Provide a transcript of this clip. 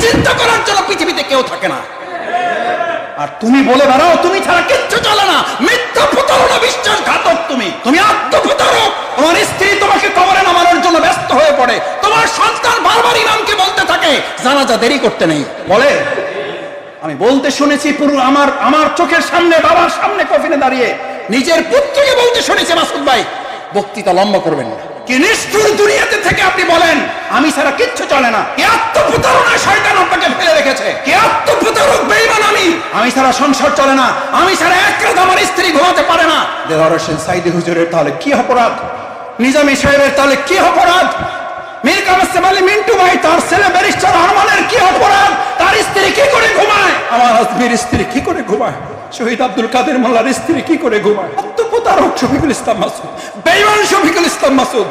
চিন্তা করার জন্য পৃথিবীতে কেউ থাকে না। আর তুমি বলে বেড়াও তুমি ছাড়া কিচ্ছু চলে না। মিথ্যা প্রতারণা, বিশ্বাসঘাতক। তুমি আত্মপ্রতারক। তোমার স্ত্রী তোমাকে কবরে নামানোর জন্য ব্যস্ত হয়ে পড়ে। তোমার সন্তান বারবার ইমামকে বলতে থাকে জানাজা দেরি করতে নেই। বলে আমি বলতে শুনেছি পুরো আমার চোখের সামনে, বাবার সামনে কফিনে দাঁড়িয়ে নিজের পুত্রকে বলতে শুনেছি, মাসুদ ভাই বক্তৃতা লম্বা করবেন না। কি নিষ্ঠুর দুনিয়াতে থেকে আপনি বলেন আমি ছাড়া কিচ্ছু চলে না। কি আত্মপ্রতারণা শয়তান আপনাকে ফেলে রেখেছে। কি আত্মপ্রতারক বেঈমান আমি ছাড়া সংসার চলে না। আমি ছাড়া এক রাত আমার স্ত্রী ঘুমাতে পারে না। দেলোয়ার হোসেন সাইদি হুজুরের তাহলে কি অপরাধ? নিজামী সাহেবের তাহলে কি অপরাধ? মীর কাসেম আলী মিন্টু ভাই তার ছেলে ব্যারিস্টার আরমানের কি অপরাধ? তার স্ত্রী কি করে ঘুমায়? আমার আজমির স্ত্রী কি করে ঘুমায়? শহীদ আব্দুল কাদের মোল্লার স্ত্রী কি করে ঘুমায়? আত্মপ্রতারক শফিকুল ইসলাম মাসুদ, বেঈমান শফিকুল ইসলাম মাসুদ।